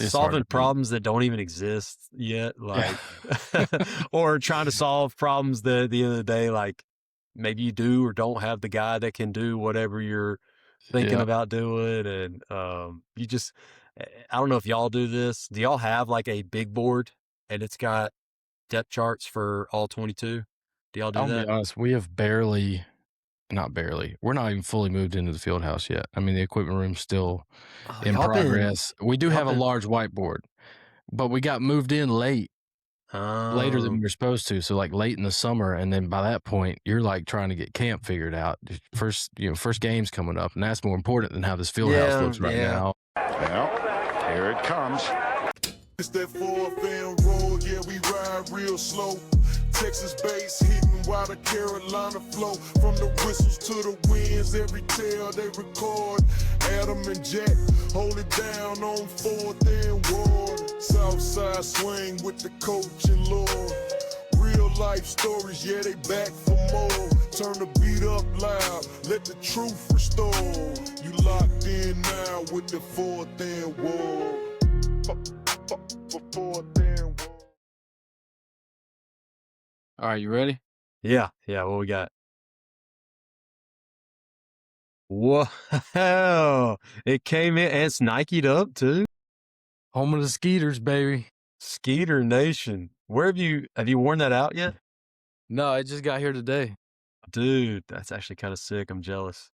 It's hard solving to beat. problems that don't even exist yet, like, or trying to solve problems that at the end of the day, like maybe you do or don't have the guy that can do whatever you're thinking Yeah. about doing. And you just, I don't know if y'all do this. Do y'all have like a big board and it's got depth charts for all 22? Do y'all do I'll be that? honest, we have not barely. We're not even fully moved into the field house yet. I mean, the equipment room's still Oh, in progress. We do have a large whiteboard, but we got moved in later than we were supposed to. So like late in the summer, and then by that point, you're like trying to get camp figured out. First game's coming up, and that's more important than how this field house looks right now. Well, here it comes. It's that 4th roll, yeah, we ride real slow. Texas bass hitting while the Carolina flow. From the whistles to the winds, every tale they record. Adam and Jack hold it down on 4th and Ward. Southside swing with the coach and Lord. Real life stories, yeah, they back for more. Turn the beat up loud, let the truth restore. You locked in now with the 4th and Ward. All right, you ready? Yeah. What we got? Whoa! It came in and it's Nike'd up too. Home of the Skeeters, baby. Skeeter Nation. Where have you worn that out yet? No, it just got here today. Dude, that's actually kind of sick. I'm jealous.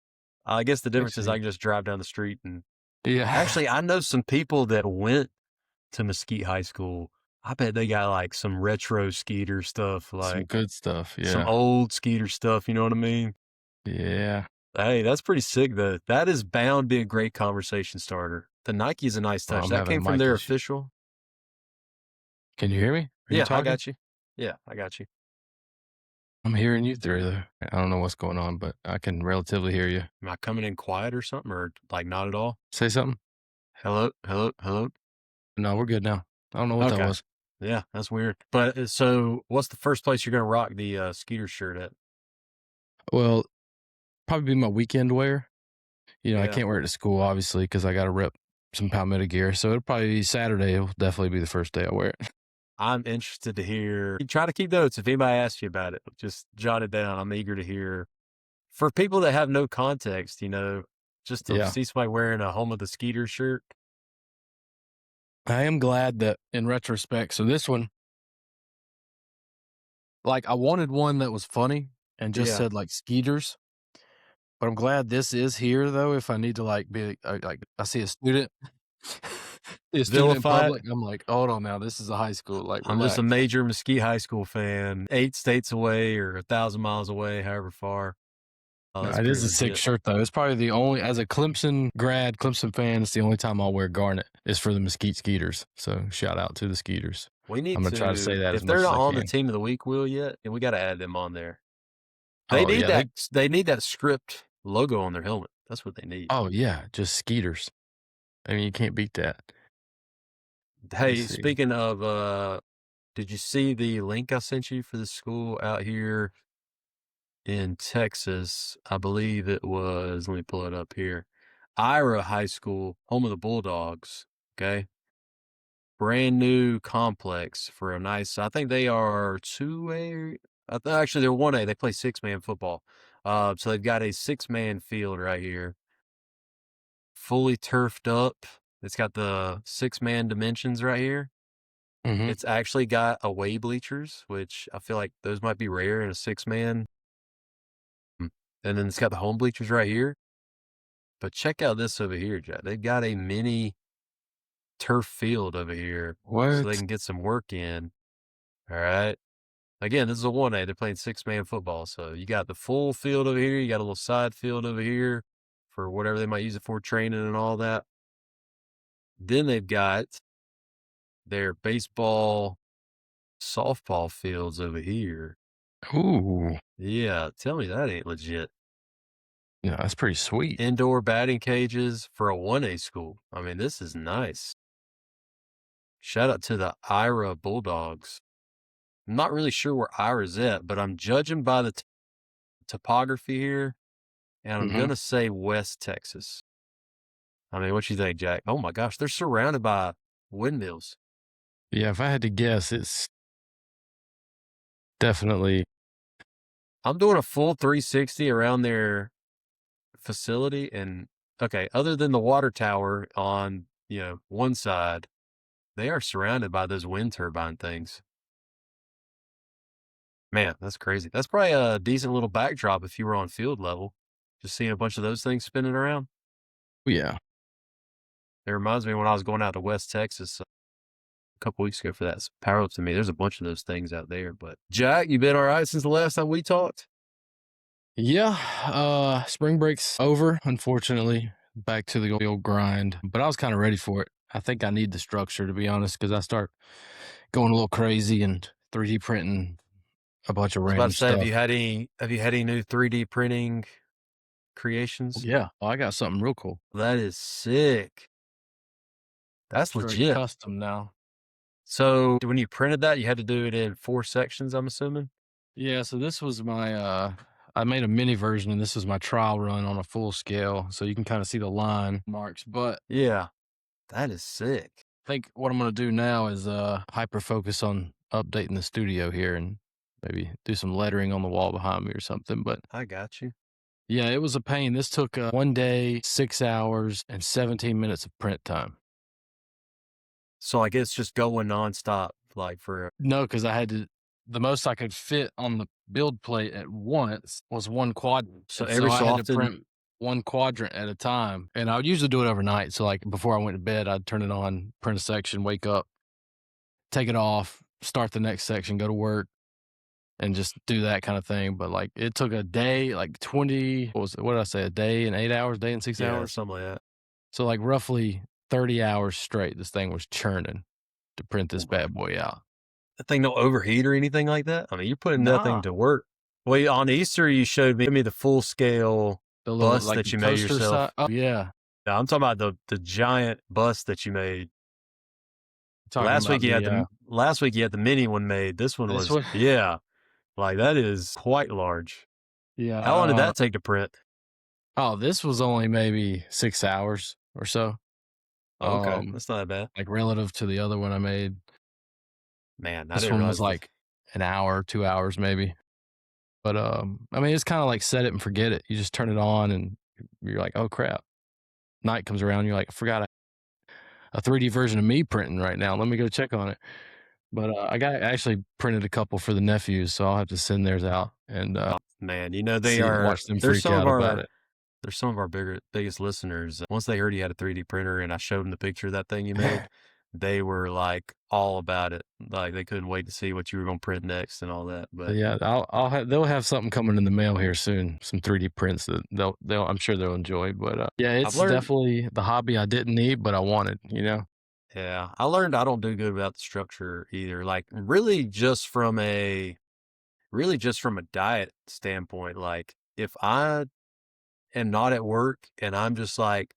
I guess the difference is I can just drive down the street and actually I know some people that went to Mesquite High School. I bet they got like some retro Skeeter stuff, like some good stuff. Yeah. some old Skeeter stuff. You know what I mean? Yeah. Hey, that's pretty sick though. That is bound to be a great conversation starter. The Nike is a nice touch. That came from their official. Can you hear me? Yeah, I got you. Yeah, I got you. I'm hearing you through there. I don't know what's going on, but I can relatively hear you. Am I coming in quiet or something, or like not at all? Say something. Hello. No, we're good now. I don't know what that was. Yeah, that's weird. But so what's the first place you're going to rock the Skeeter shirt at? Well, probably be my weekend wear. You know, I Yeah. can't wear it to school, obviously, because I got to rep some Palmetto gear. So it'll probably be Saturday. It'll definitely be the first day I wear it. I'm interested to hear. Try to keep notes. If anybody asks you about it, just jot it down. I'm eager to hear. For people that have no context, you know, just to see somebody wearing a Home of the Skeeter shirt. I am glad that in retrospect, so this one, like I wanted one that was funny and just said like Skeeters, but I'm glad this is here though. If I need to like be like, I see a student, in public, I'm like, hold on now, this is a high school. Like I'm just a major Mesquite High School fan, 8 states away or 1,000 miles away, however far. No, it is a sick shirt though. It's probably the only, as a Clemson grad, Clemson fan, it's the only time I'll wear garnet is for the Mesquite Skeeters. So shout out to the Skeeters. I'm going to try to say that. If they're not on the team of the week wheel yet, and we got to add them on there. They need that. They need that script logo on their helmet. That's what they need. Oh yeah, just Skeeters. I mean, you can't beat that. Hey, speaking of, did you see the link I sent you for the school out here in Texas? I believe it was, let me pull it up here. Ira High School, home of the Bulldogs. Okay. Brand new complex for a nice, I think they are 2A. Actually, they're 1A. They play 6-man football. So they've got a 6-man field right here. Fully turfed up. It's got the 6-man dimensions right here. Mm-hmm. It's actually got away bleachers, which I feel like those might be rare in a 6-man. And then it's got the home bleachers right here. But check out this over here, Jack. They've got a mini turf field over here. So they can get some work in. All right. Again, this is a 1A. They're playing 6-man football. So you got the full field over here. You got a little side field over here for whatever they might use it for, training and all that. Then they've got their baseball, softball fields over here. Ooh. Yeah, tell me that ain't legit. Yeah, that's pretty sweet. Indoor batting cages for a 1A school. I mean, this is nice. Shout out to the Ira Bulldogs. I'm not really sure where Ira's at, but I'm judging by the topography here, and I'm going to say West Texas. I mean, what you think, Jack? Oh my gosh, they're surrounded by windmills. Yeah, if I had to guess, it's definitely. I'm doing a full 360 around their facility, and okay, other than the water tower on, one side, they are surrounded by those wind turbine things. Man, that's crazy. That's probably a decent little backdrop if you were on field level, just seeing a bunch of those things spinning around. Yeah. It reminds me when I was going out to West Texas a couple weeks ago for that powerlifting to me. There's a bunch of those things out there. But Jack, you been all right since the last time we talked? Yeah. Spring break's over, unfortunately. Back to the old grind. But I was kind of ready for it. I think I need the structure, to be honest, because I start going a little crazy and 3D printing a bunch of I was about random to say, stuff. have you had any new 3D printing creations? Yeah. I got something real cool. That is sick. That's Straight legit. custom now. So when you printed that, you had to do it in 4 sections, I'm assuming? Yeah, so this was my I made a mini version, and this was my trial run on a full scale, so you can kind of see the line marks. But Yeah, that is sick. I think what I'm gonna do now is hyper focus on updating the studio here and maybe do some lettering on the wall behind me or something. But I got you. yeah, it was a pain. This took 1 day, 6 hours, and 17 minutes of print time. So like it's just going nonstop, like for No, because I had to. The most I could fit on the build plate at once was 1 quadrant. So And every so I had to often- print 1 quadrant at a time. And I would usually do it overnight. So like before I went to bed, I'd turn it on, print a section, wake up, take it off, start the next section, go to work, and just do that kind of thing. But like it took a day, like 20, what did I say? A day and 8 hours, day and 6 yeah, hours. something like that. So like roughly 30 hours straight, this thing was churning to print this bad boy out. That thing don't overheat or anything like that? I mean, you're putting that Nah. thing to work. Well, on Easter, you showed me the full scale The little, bust that you made toaster yourself. Oh, yeah. No, I'm talking about the giant bust that you made. Talking Last about week you had the mini one made. This one This was one? yeah. Like that is quite large. Yeah. How long did that take to print? Oh, this was only maybe 6 hours or so. Okay, that's not that bad. Like relative to the other one I made. Man, This one was like an hour, 2 hours maybe. But I mean, it's kind of like set it and forget it. You just turn it on and you're like, oh crap. Night comes around, you're like, I forgot a 3D version of me printing right now. Let me go check on it. But I actually printed a couple for the nephews, so I'll have to send theirs out and man, watch them freak out about it. They're some of our biggest listeners. Once they heard you had a 3D printer and I showed them the picture of that thing you made, they were like all about it. Like they couldn't wait to see what you were going to print next and all that. But yeah, they'll have something coming in the mail here soon. Some 3D prints that they'll I'm sure they'll enjoy. But yeah, it's definitely the hobby I didn't need, but I wanted. Yeah, I learned I don't do good without the structure either. Like really just from a diet standpoint. Like if I am not at work and I'm just like,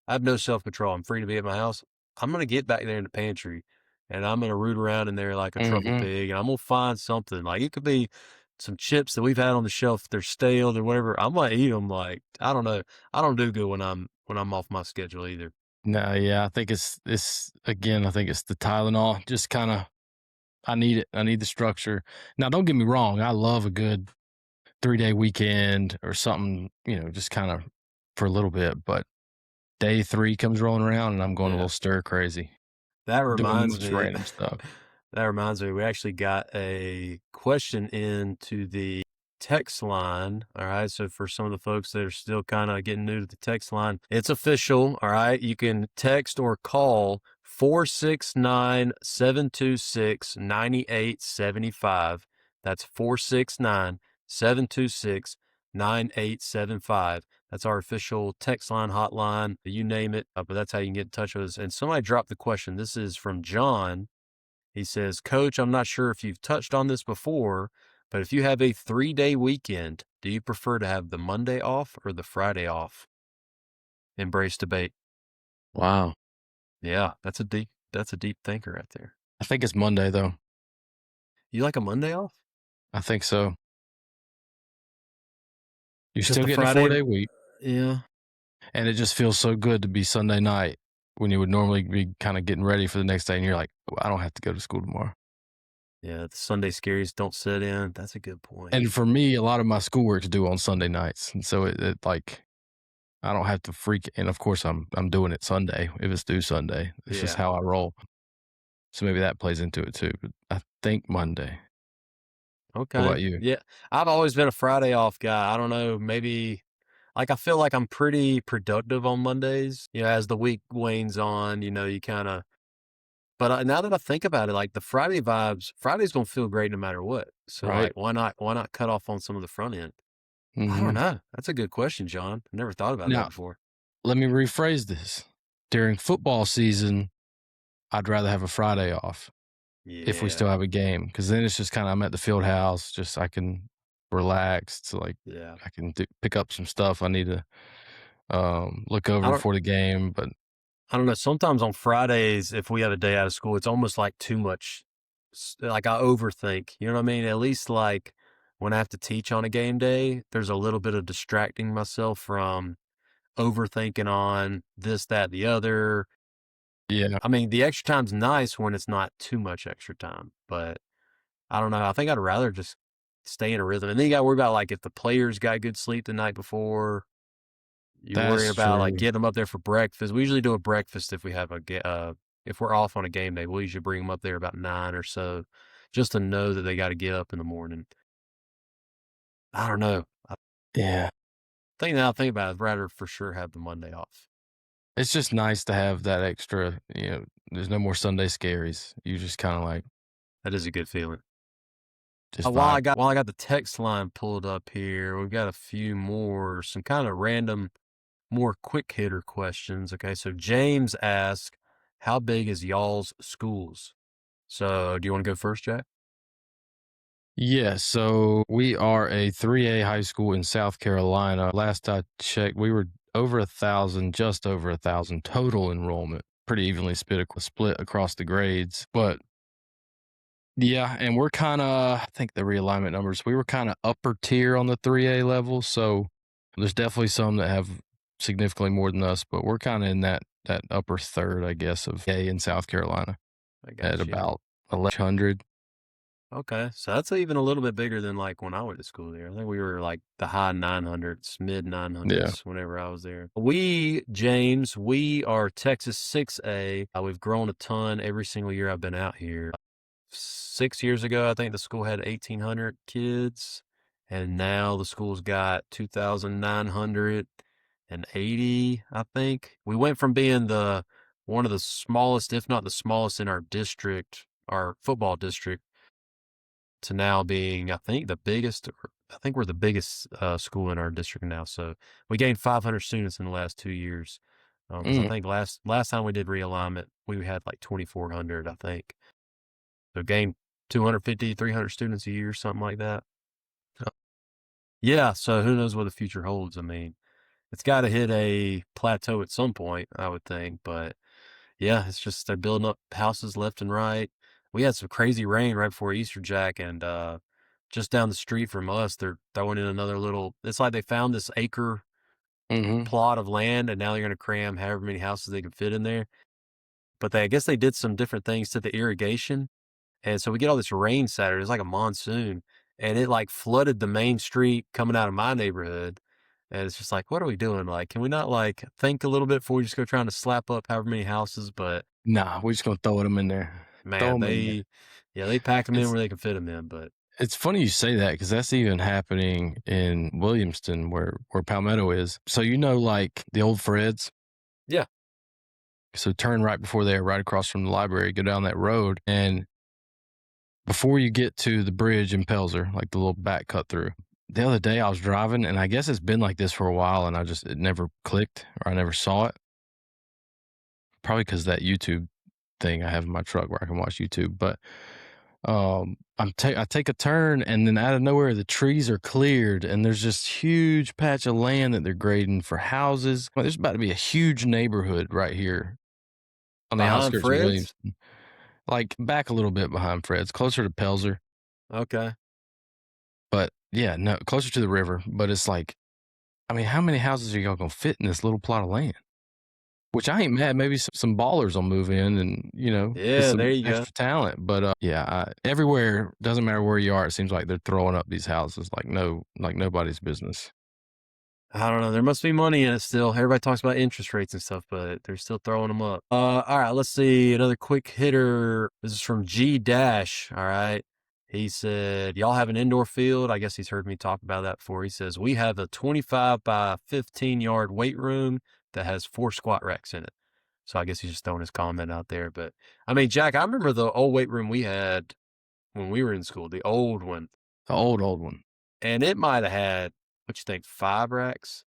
I have no self-control, I'm free to be at my house, I'm going to get back there in the pantry and I'm going to root around in there like a trouble pig and I'm going to find something. Like it could be some chips that we've had on the shelf, they're stale or whatever. I'm going to eat them. Like, I don't know. I don't do good when I'm off my schedule either. No, yeah, I think it's again, I think it's the Tylenol. Just kind of, I need it. I need the structure. Now, don't get me wrong. I love a good 3-day weekend or something, just kind of for a little bit. But day 3 comes rolling around and I'm going a little stir crazy. That reminds me. Random stuff. That reminds me. We actually got a question into the text line. All right. So for some of the folks that are still kind of getting new to the text line, it's official. All right. You can text or call 469-726-9875. That's 469-726-9875. That's our official text line, hotline, you name it. But that's how you can get in touch with us. And somebody dropped the question. This is from John. He says, Coach, I'm not sure if you've touched on this before, but if you have a 3-day weekend, do you prefer to have the Monday off or the Friday off? Embrace debate. Wow. Yeah, that's a deep thinker right there. I think it's Monday though. You like a Monday off? I think so. You Just still the getting a Friday- 4-day week. Yeah. And it just feels so good to be Sunday night when you would normally be kind of getting ready for the next day, and you're like, well, I don't have to go to school tomorrow. Yeah, the Sunday scaries don't set in. That's a good point. And for me, a lot of my schoolwork's due on Sunday nights, and so it like I don't have to freak. And of course, I'm doing it Sunday if it's due Sunday. It's just how I roll. So maybe that plays into it too. But I think Monday. Okay. What about you? Yeah, I've always been a Friday off guy. I don't know, maybe like I feel like I'm pretty productive on Mondays. You know, as the week wanes on, you know, you kind of. But now that I think about it, like the Friday vibes, Friday's gonna feel great no matter what. So Right. like, why not cut off on some of the front end? I don't Mm-hmm. know. That's a good question, John. I never thought about that Now, before. let me rephrase this. During football season, I'd rather have a Friday off if we still Yeah, have a game, because then it's just kind of I'm at the field house, just I can relax. So like yeah. I can pick up some stuff I need to look I over don't before the game. But I don't know. Sometimes on Fridays, if we have a day out of school, it's almost like too much. Like I overthink. You know what I mean? At least like when I have to teach on a game day, there's a little bit of distracting myself from overthinking on this, that, the other. yeah, I mean, the extra time's nice when it's not too much extra time, but I don't know. I think I'd rather just stay in a rhythm. And then you got to worry about like if the players got good sleep the night before. You worry that's about like true. getting them up there for breakfast. We usually do a breakfast if we have if we're off on a game day. We'll usually bring them up there about 9 or so, just to know that they got to get up in the morning. I don't know. I Yeah, think now I think about it, I'd rather for sure have the Monday off. it's just nice to have that extra. There's no more Sunday scaries. You just kind of like That is a good feeling. just While vibe. I got the text line pulled up here, we've got a few more, some kind of random, more quick hitter questions. Okay, so James asked, "How big is y'all's schools?" So, do you want to go first, Jack? Yeah, so we are a 3A high school in South Carolina. Last I checked, we were over 1,000, just over 1,000 total enrollment, pretty evenly split across the grades. But yeah, and we're kind of, I think the realignment numbers, we were kind of upper tier on the 3A level. So there's definitely some that have significantly more than us, but we're kind of in that upper third, I guess, of A in South Carolina I at got you. about 1,100. Okay, so that's even a little bit bigger than like when I went to school there. I think we were like the high 900s, mid 900s whenever I was there. James, we are Texas 6A. We've grown a ton every single year I've been out here. 6 years ago, I think the school had 1,800 kids, and now the school's got 2,980, I think. We went from being one of the smallest, if not the smallest in our district, our football district, to now being, I think, the biggest. I think we're the biggest school in our district now. So we gained 500 students in the last 2 years. Because I think last time we did realignment, we had like 2,400, I think. So gained 250, 300 students a year, something like that. Yeah. So who knows what the future holds? I mean, it's got to hit a plateau at some point, I would think. But yeah, it's just they're building up houses left and right. We had some crazy rain right before Easter, Jack, and just down the street from us, they're throwing in another little. It's like they found this acre plot of land, and now they're going to cram however many houses they can fit in there. But I guess they did some different things to the irrigation, and so we get all this rain Saturday. It's like a monsoon, and it like flooded the main street coming out of my neighborhood. And it's just like, what are we doing? Like, can we not like think a little bit before we just go trying to slap up however many houses? But Nah, we're just gonna throw them in there. Throw man, them in there. they pack them in It's where they can fit them in. But it's funny you say that because that's even happening in Williamston where Palmetto is. So like the old Fred's. yeah, So turn right before there, right across from the library, go down that road, and before you get to the bridge in Pelzer, like the little back cut through. The other day I was driving, and I guess it's been like this for a while, and it never clicked or I never saw it. Probably because that YouTube thing I have in my truck where I can watch YouTube. But I take a turn, and then out of nowhere the trees are cleared, and there's this huge patch of land that they're grading for houses. Well, there's about to be a huge neighborhood right here on the behind outskirts of Fred's. Williamston. Like back a little bit behind Fred's, closer to Pelzer. Okay. But yeah, no, closer to the river. But it's like, I mean, how many houses are y'all gonna fit in this little plot of land? Which I ain't mad. Maybe some ballers will move in and, get Yeah, some there you go. extra talent. But everywhere, doesn't matter where you are, it seems like they're throwing up these houses like nobody's business. I don't know. There must be money in it still. Everybody talks about interest rates and stuff, but they're still throwing them up. All right, let's see. Another quick hitter. This is from G Dash. All right. He said, y'all have an indoor field. I guess he's heard me talk about that before. He says, we have a 25 by 15 yard weight room that has 4 squat racks in it. So I guess he's just throwing his comment out there. But I mean, Jack, I remember the old weight room we had when we were in school, the old one. The old one. And it might have had, what you think, 5 racks?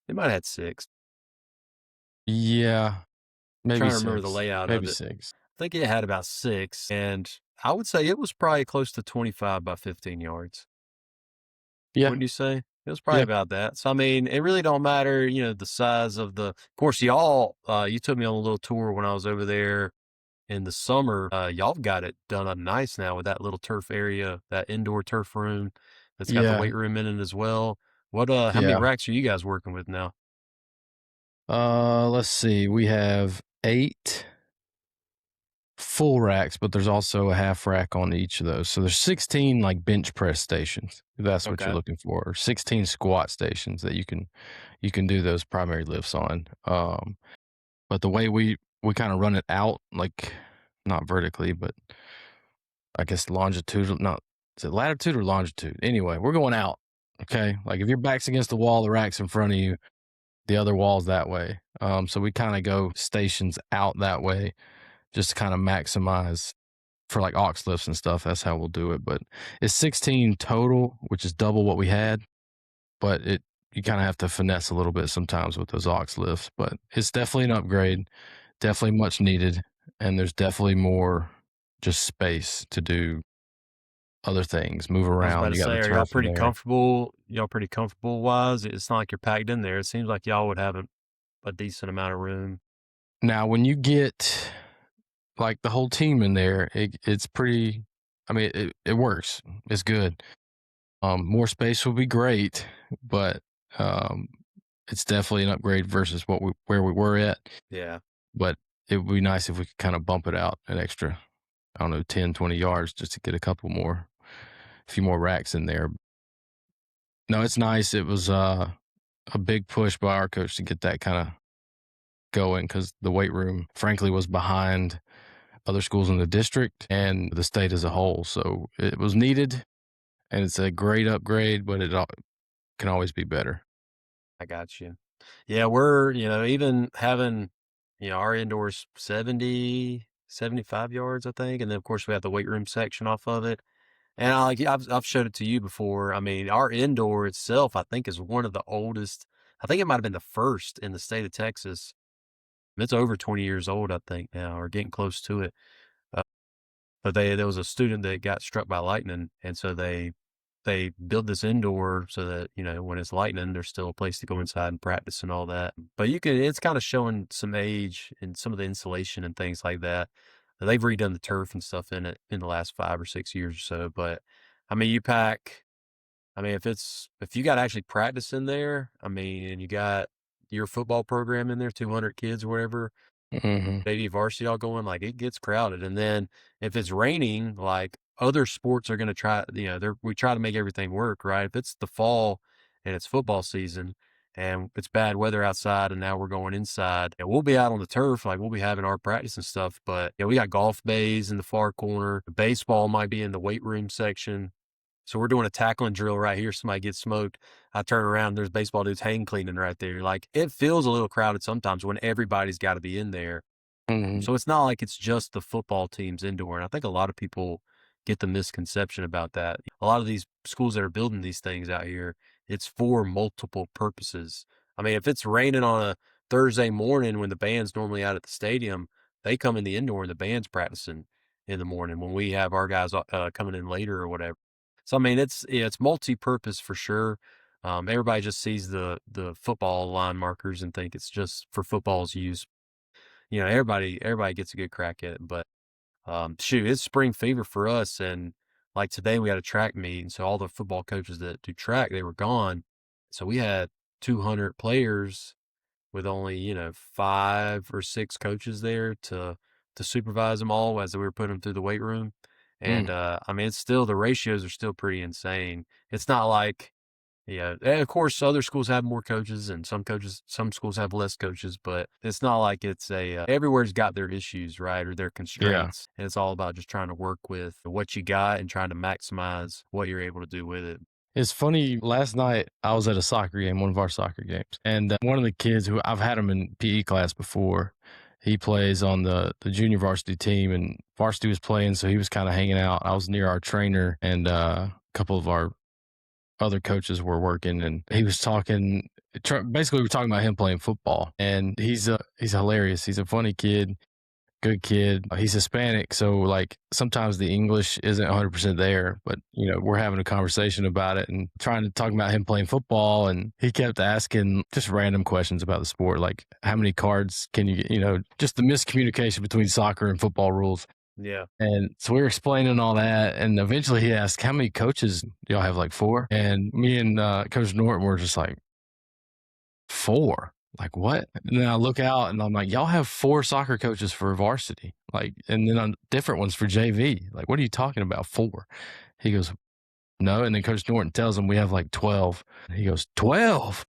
It might have had 6. Yeah. Maybe Trying to 6. remember the layout Maybe of it. 6. I think it had about 6, and I would say it was probably close to 25 by 15 yards. Yeah. Wouldn't you say? It was probably about that. So, I mean, it really don't matter, the size of of course, y'all, you took me on a little tour when I was over there in the summer. Y'all got it done up nice now with that little turf area, that indoor turf room that's got the weight room in it as well. What, how many racks are you guys working with now? Let's see. We have 8 full racks, but there's also a half rack on each of those. So there's 16 like bench press stations, if that's what you're looking for, or 16 squat stations that you can do those primary lifts on. But the way we kind of run it out, like not vertically, but I guess longitudinal, not, is it latitude or longitude? Anyway, we're going out. Okay. Like if your back's against the wall, the rack's in front of you, the other wall's that way. So we kind of go stations out that way just to kind of maximize for like aux lifts and stuff. That's how we'll do it. But it's 16 total, which is double what we had. But you kind of have to finesse a little bit sometimes with those aux lifts. But it's definitely an upgrade, definitely much needed. And there's definitely more just space to do other things, move around. I was about to say, are y'all pretty comfortable? Y'all pretty comfortable wise? It's not like you're packed in there. It seems like y'all would have a decent amount of room. Now, when you get like the whole team in there, it's pretty, I mean, it works. It's good. More space would be great, but it's definitely an upgrade versus where we were at. Yeah. But it would be nice if we could kind of bump it out an extra, I don't know, 10, 20 yards just to get a few more racks in there. No, it's nice. It was a big push by our coach to get that kind of going because the weight room, frankly, was behind other schools in the district and the state as a whole. So it was needed, and it's a great upgrade, but it can always be better. I got you. Yeah, we're, even having, our indoors 70, 75 yards, I think. And then, of course, we have the weight room section off of it. And I've showed it to you before. I mean, our indoor itself, I think, is one of the oldest. I think it might have been the first in the state of Texas. It's over 20 years old, I think, now, or getting close to it. But there was a student that got struck by lightning, and so they build this indoor so that, when it's lightning, there's still a place to go inside and practice and all that. But it's kind of showing some age and some of the insulation and things like that. They've redone the turf and stuff in it in the last 5 or 6 years or so. But I mean, if you got to actually practice in there, I mean, and you got your football program in there, 200 kids or whatever, maybe varsity all going, like it gets crowded. And then if it's raining, like other sports are going to try, we try to make everything work, right? If it's the fall and it's football season and it's bad weather outside and now we're going inside, and we'll be out on the turf, like we'll be having our practice and stuff. But we got golf bays in the far corner. The baseball might be in the weight room section. So we're doing a tackling drill right here. Somebody gets smoked. I turn around, there's baseball dudes hang cleaning right there. Like it feels a little crowded sometimes when everybody's got to be in there. So it's not like it's just the football teams indoor. And I think a lot of people get the misconception about that. A lot of these schools that are building these things out here, it's for multiple purposes. I mean, if it's raining on a Thursday morning when the band's normally out at the stadium, they come in the indoor and the band's practicing in the morning when we have our guys coming in later or whatever. So, I mean, it's multi-purpose for sure. Everybody just sees the football line markers and think it's just for football's use. Everybody gets a good crack at it, but shoot, it's spring fever for us. And like today we had a track meet. And so all the football coaches that do track, they were gone. So we had 200 players with only, 5 or 6 coaches there to supervise them all as we were putting them through the weight room. And, I mean, it's still the ratios are still pretty insane. It's not like yeah, and of course, other schools have more coaches, and some schools have less coaches, but it's not like it's everywhere's got their issues, right, or their constraints, and it's all about just trying to work with what you got and trying to maximize what you're able to do with it. It's funny, last night I was at a soccer game, one of our soccer games, and one of the kids who I've had him in PE class before, he plays on the junior varsity team, and varsity was playing, so he was kind of hanging out. I was near our trainer, and a couple of our other coaches were working, and he was talking. Basically, we were talking about him playing football, and he's hilarious. He's a funny kid, good kid. He's Hispanic, so like sometimes the English isn't 100% there, but we're having a conversation about it and trying to talk about him playing football, and he kept asking just random questions about the sport, like how many cards can you get, just the miscommunication between soccer and football rules. Yeah. And so we were explaining all that, and eventually he asked, how many coaches do y'all have? Like 4? And me and Coach Norton were just like, 4? Like what? And then I look out and I'm like, y'all have 4 soccer coaches for varsity, like, and then different ones for JV. Like, what are you talking about? 4? He goes, no. And then Coach Norton tells him we have like 12. And he goes, 12?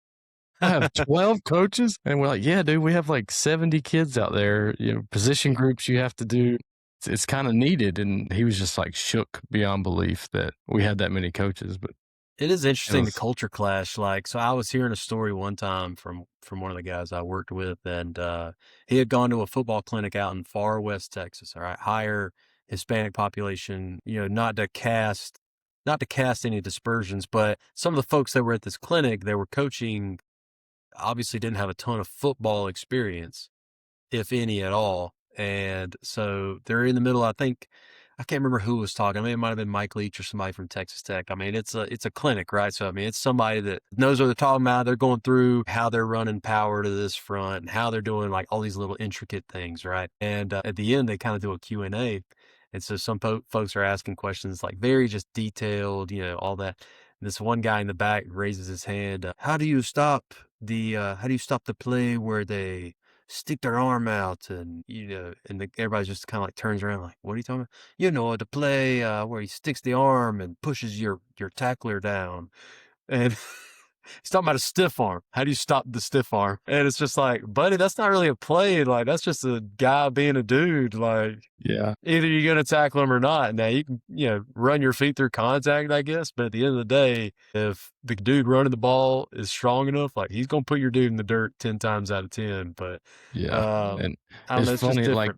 I have 12 coaches? And we're like, yeah, dude, we have like 70 kids out there, position groups you have to do. It's kind of needed. And he was just like shook beyond belief that we had that many coaches. But it is interesting, the culture clash. Like, so I was hearing a story one time from one of the guys I worked with, and he had gone to a football clinic out in far west Texas, all right, higher Hispanic population, not to cast any dispersions, but some of the folks that were at this clinic, they were coaching, obviously didn't have a ton of football experience, if any at all. And so they're in the middle, I think, I can't remember who was talking. I mean, it might have been Mike Leach or somebody from Texas Tech. I mean, it's a clinic, right? So, I mean, it's somebody that knows what they're talking about. They're going through how they're running power to this front and how they're doing like all these little intricate things, right? And at the end, they kind of do a Q&A. And so some folks are asking questions like very just detailed, all that. And this one guy in the back raises his hand. How do you stop the play where they stick their arm out and everybody just kind of like turns around like, what are you talking about? The play where he sticks the arm and pushes your tackler down, and he's talking about a stiff arm. How do you stop the stiff arm? And it's just like, buddy, that's not really a play. Like, that's just a guy being a dude. Like, yeah, either you're going to tackle him or not. Now you can, run your feet through contact, I guess. But at the end of the day, if the dude running the ball is strong enough, like he's going to put your dude in the dirt 10 times out of 10. But yeah. And I don't know, it's funny, like,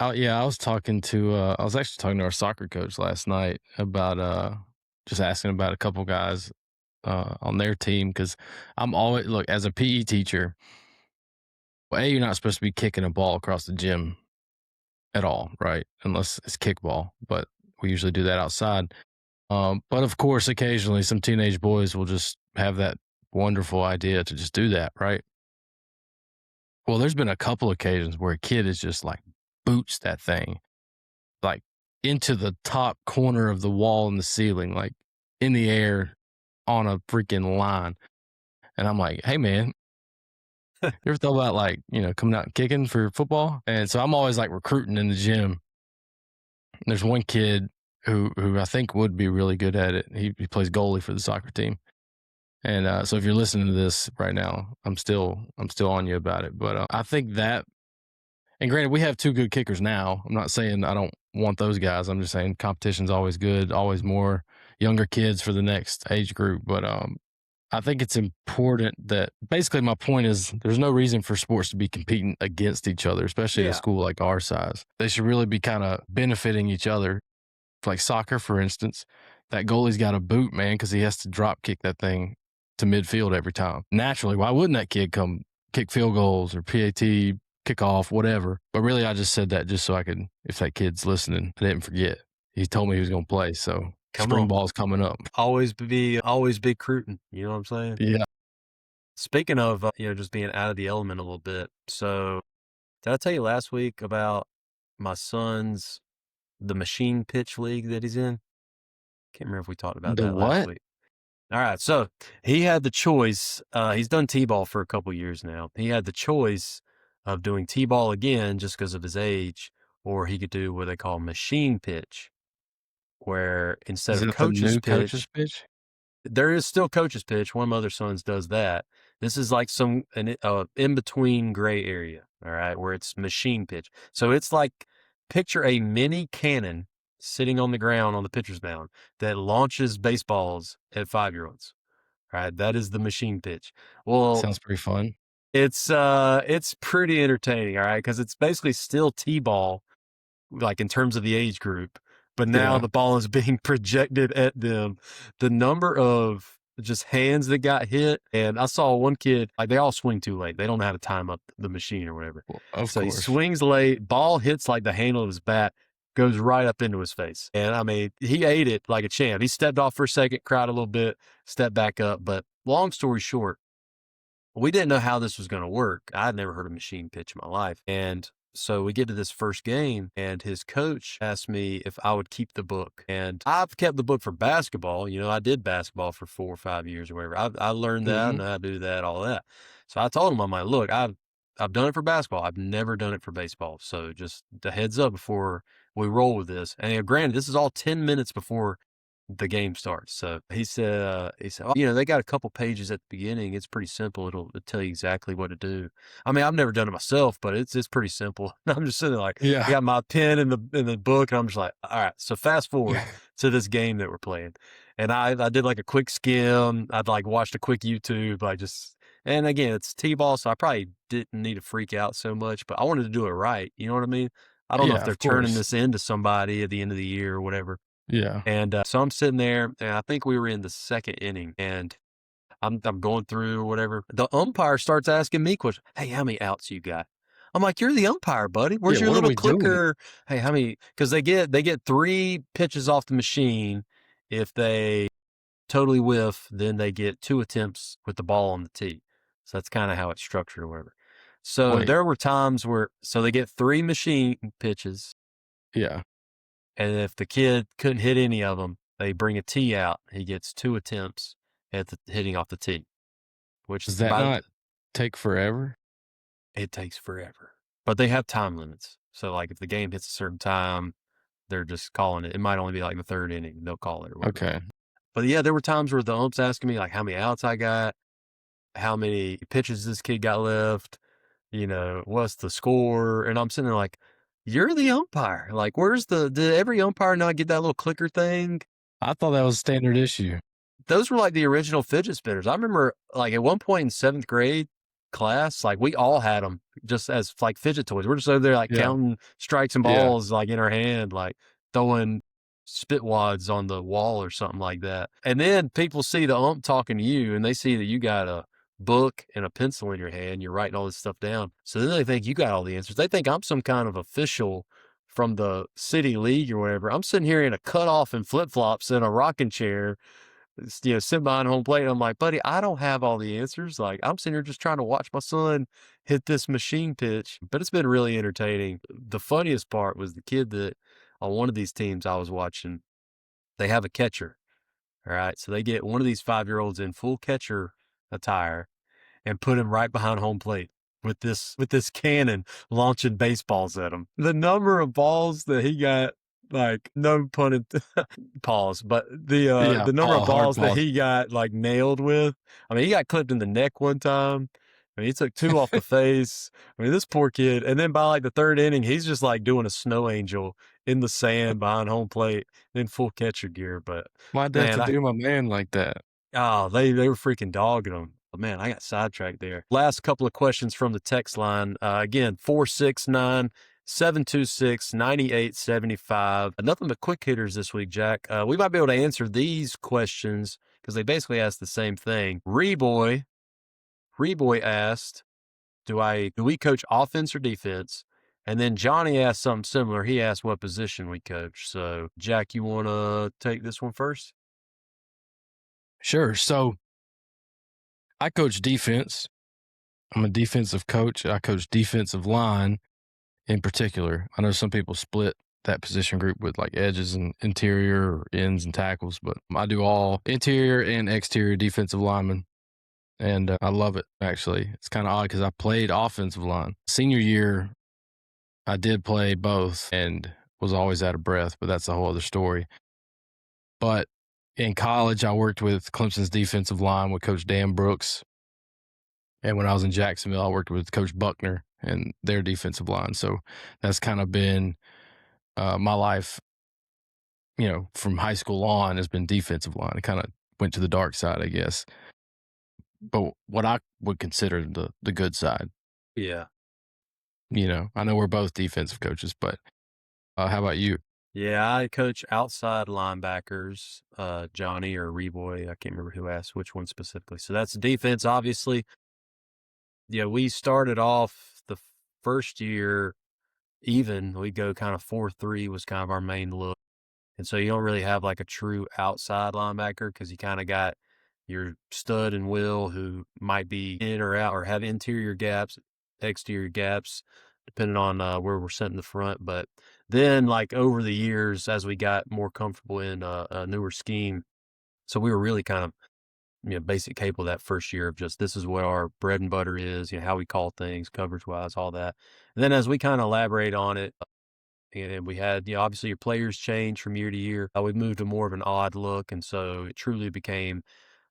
I was actually talking to our soccer coach last night about just asking about a couple guys on their team, because I'm always, look, as a PE teacher, you're not supposed to be kicking a ball across the gym at all, right? Unless it's kickball, but we usually do that outside. But of course, occasionally some teenage boys will just have that wonderful idea to just do that, right? Well, there's been a couple occasions where a kid is just like boots that thing like into the top corner of the wall and the ceiling, like in the air on a freaking line. And I'm like, hey man, you ever thought about like, coming out and kicking for football? And so I'm always like recruiting in the gym. There's one kid who I think would be really good at it. He plays goalie for the soccer team. And so if you're listening to this right now, I'm still on you about it. But I think that, and granted, we have 2 good kickers now. I'm not saying I don't want those guys. I'm just saying competition's always good, always more younger kids for the next age group. But I think it's important that, basically my point is, there's no reason for sports to be competing against each other, especially at a school like our size. They should really be kind of benefiting each other. Like soccer, for instance, that goalie's got a boot, man, because he has to drop kick that thing to midfield every time. Naturally, why wouldn't that kid come kick field goals or PAT, kickoff, whatever? But really, I just said that just so I could, if that kid's listening, I didn't forget. He told me he was going to play, so spring ball's coming up. Always be recruiting. You know what I'm saying? Yeah. Speaking of, just being out of the element a little bit. So did I tell you last week about my son's, the machine pitch league that he's in? Can't remember if we talked about that last week. All right. So he had the choice. He's done T-ball for a couple years now. He had the choice of doing T-ball again just because of his age, or he could do what they call machine pitch, where instead Is of that the coach's new coach's pitch, pitch? there is still coach's pitch. One of my other sons does that. This is like some in between gray area. All right, where it's machine pitch. So it's like picture a mini cannon sitting on the ground on the pitcher's mound that launches baseballs at 5-year-olds. Right, that is the machine pitch. Well, Sounds pretty fun. it's pretty entertaining. All right, because it's basically still T-ball, like in terms of the age group, but now Yeah. the ball is being projected at them. The number of just hands that got hit, and I saw one kid, like they all swing too late. They don't know how to time up the machine or whatever. Well, of So he course. swings late, ball hits like the handle of his bat, goes right up into his face. And I mean, he ate it like a champ. He stepped off for a second, cried a little bit, stepped back up. But long story short, we didn't know how this was going to work. I'd never heard of machine pitch in my life. And so we get to this first game, and his coach asked me if I would keep the book. And I've kept the book for basketball. You know, I did basketball for 4 or 5 years or whatever. I learned that, and I do that, all that. So I told him, I'm like, look, I've done it for basketball. I've never done it for baseball. So just the heads up before we roll with this. And granted, this is all 10 minutes before the game starts. So he said, oh, you know, they got a couple pages at the beginning. It's pretty simple. It'll tell you exactly what to do. I mean, I've never done it myself, but it's pretty simple. I'm just sitting there like, Yeah. I got my pen in the book, and I'm just like, all right. So fast forward to this game that we're playing, and I did like a quick skim. I'd like watched a quick YouTube, and again, it's T-ball, so I probably didn't need to freak out so much, but I wanted to do it right. You know what I mean? I don't know if they're turning this into somebody at the end of the year or whatever. Yeah. And so I'm sitting there, and I think we were in the second inning, and I'm going through or whatever. The umpire starts asking me questions. Hey, how many outs you got? I'm like, you're the umpire, buddy. Where's your little clicker? Hey, how many? Because they get 3 pitches off the machine. If they totally whiff, then they get 2 attempts with the ball on the tee. So that's kind of how it's structured or whatever. So there were times where, so they get 3 machine pitches. Yeah. And if the kid couldn't hit any of them, they bring a tee out. He gets 2 attempts at hitting off the tee. Which does that not take forever? It takes forever, but they have time limits. So like if the game hits a certain time, they're just calling it. It might only be like the 3rd inning. They'll call it. Or whatever. Okay. But yeah, there were times where the ump's asking me like how many outs I got, how many pitches this kid got left, you know, what's the score, and I'm sitting there like, you're the umpire. Like, did every umpire not get that little clicker thing? I thought that was a standard issue. Those were like the original fidget spinners. I remember like at one point in 7th grade class, like we all had them just as like fidget toys. We're just over there like counting strikes and balls like in our hand, like throwing spit wads on the wall or something like that. And then people see the ump talking to you, and they see that you got a book and a pencil in your hand, you're writing all this stuff down. So then they think you got all the answers. They think I'm some kind of official from the city league or whatever. I'm sitting here in a cutoff and flip-flops in a rocking chair, you know, sitting behind home plate. And I'm like, buddy, I don't have all the answers. Like, I'm sitting here just trying to watch my son hit this machine pitch. But it's been really entertaining. The funniest part was the kid that on one of these teams I was watching, they have a catcher. All right. So they get one of these 5-year-olds in full catcher attire and put him right behind home plate with this cannon launching baseballs at him. The number of balls that he got, like, no pun intended, pause, but the number of balls that he got like nailed with. I mean, he got clipped in the neck one time. I mean, he took 2 off the face. I mean, this poor kid. And then by like the 3rd inning, he's just like doing a snow angel in the sand behind home plate in full catcher gear. But why'd they have to do my man like that? Oh, they were freaking dogging him. Oh, man, I got sidetracked there. Last couple of questions from the text line. Again, 469-726-9875. Nothing but quick hitters this week, Jack. We might be able to answer these questions because they basically ask the same thing. Reboy asked, do we coach offense or defense? And then Johnny asked something similar. He asked what position we coach. So, Jack, you want to take this one first? Sure. So I coach defense. I'm a defensive coach. I coach defensive line in particular. I know some people split that position group with like edges and interior or ends and tackles, but I do all interior and exterior defensive linemen. And I love it, actually. It's kind of odd because I played offensive line. Senior year, I did play both and was always out of breath, but that's a whole other story. But in college, I worked with Clemson's defensive line with Coach Dan Brooks. And when I was in Jacksonville, I worked with Coach Buckner and their defensive line. So that's kind of been my life, from high school on has been defensive line. It kind of went to the dark side, I guess. But what I would consider the good side. Yeah. I know we're both defensive coaches, but how about you? Yeah, I coach outside linebackers, Johnny or Reboy. I can't remember who asked which one specifically. So that's defense, obviously. Yeah, we started off the first year even. We go kind of 4-3 was kind of our main look. And so you don't really have like a true outside linebacker because you kind of got your stud and will who might be in or out or have interior gaps, exterior gaps, depending on where we're set in the front. But then like over the years, as we got more comfortable in a newer scheme, so we were really kind of basic capable that first year of just this is what our bread and butter is, how we call things, coverage wise, all that. And then as we kind of elaborate on it, and we had, obviously your players change from year to year. We moved to more of an odd look, and so it truly became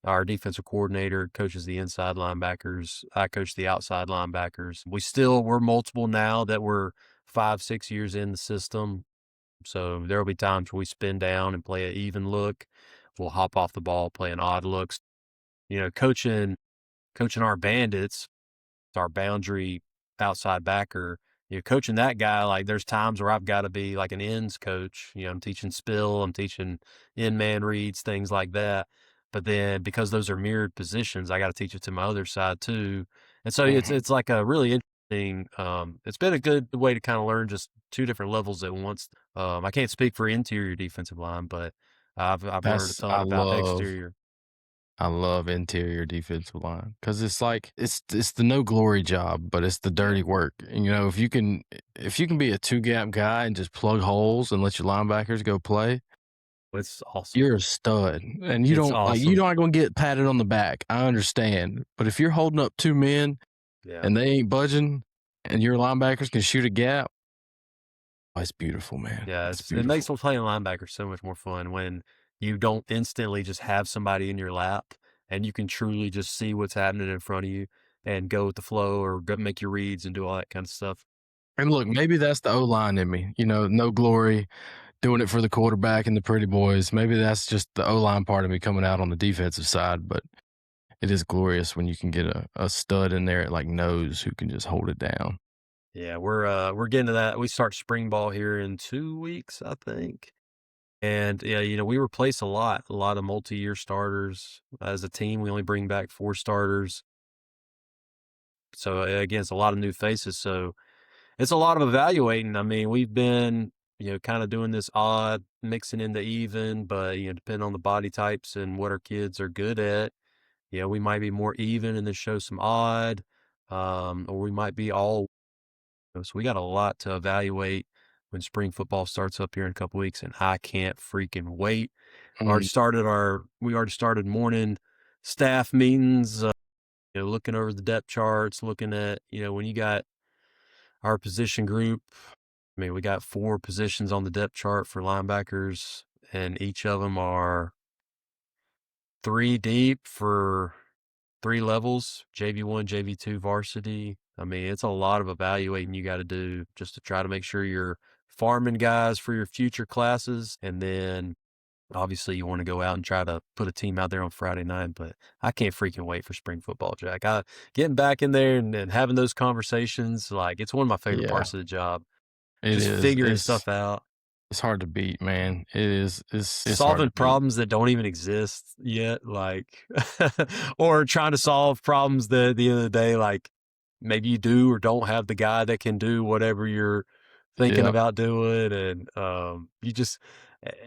our defensive coordinator coaches the inside linebackers. I coach the outside linebackers. We're multiple now that we're 5-6 years in the system. So there will be times where we spin down and play an even look. We'll hop off the ball, play an odd looks. Coaching our bandits, our boundary outside backer, coaching that guy, like there's times where I've got to be like an ends coach. I'm teaching spill, I'm teaching in-man reads, things like that. But then because those are mirrored positions, I got to teach it to my other side too. And so it's like a really interesting, it's been a good way to kind of learn just two different levels at once. I can't speak for interior defensive line, but I've learned a ton about exterior. I love interior defensive line because it's like it's the no glory job, but it's the dirty work. And, if you can be a 2-gap guy and just plug holes and let your linebackers go play, it's awesome. You're a stud, and you're not going to get patted on the back. I understand, but if you're holding up 2 men and they ain't budging, and your linebackers can shoot a gap, it's beautiful, man. Yeah, it makes playing linebacker so much more fun when you don't instantly just have somebody in your lap and you can truly just see what's happening in front of you and go with the flow or make your reads and do all that kind of stuff. And look, maybe that's the O-line in me, no glory, doing it for the quarterback and the pretty boys. Maybe that's just the O-line part of me coming out on the defensive side, but it is glorious when you can get a stud in there like knows who can just hold it down. Yeah, we're getting to that. We start spring ball here in 2 weeks, I think. And yeah, we replace a lot of multi-year starters. As a team, we only bring back 4 starters. So again, it's a lot of new faces. So it's a lot of evaluating. I mean, we've been, kind of doing this odd, mixing into even, but depending on the body types and what our kids are good at, we might be more even and then show some odd, or we might be all. So we got a lot to evaluate when spring football starts up here in a couple weeks, and I can't freaking wait. We already started morning staff meetings, looking over the depth charts, looking at, when you got our position group. I mean, we got 4 positions on the depth chart for linebackers, and each of them are 3 deep for 3 levels, JV1, JV2, varsity. I mean, it's a lot of evaluating you got to do just to try to make sure you're farming guys for your future classes. And then obviously you want to go out and try to put a team out there on Friday night, but I can't freaking wait for spring football, Jack. Getting back in there and having those conversations, like it's one of my favorite parts of the job. Figuring stuff out. It's hard to beat, man. It is. It's solving problems that don't even exist yet, like, or trying to solve problems that at the end of the day, like maybe you do or don't have the guy that can do whatever you're thinking about doing. And you just,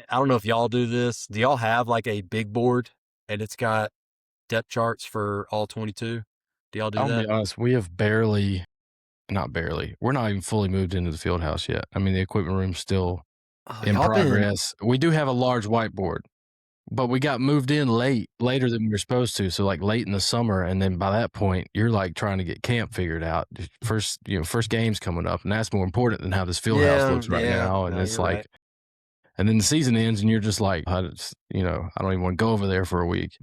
I don't know if y'all do this. Do y'all have like a big board and it's got depth charts for all 22? Do y'all do that? I'll be honest, we have not barely. We're not even fully moved into the field house yet. I mean, the equipment room's still in progress. We do have a large whiteboard, but we got moved in later than we were supposed to. So like late in the summer, and then by that point, you're like trying to get camp figured out. First game's coming up, and that's more important than how this field house looks right now. And it's like, and then the season ends, and you're just like, I don't even want to go over there for a week.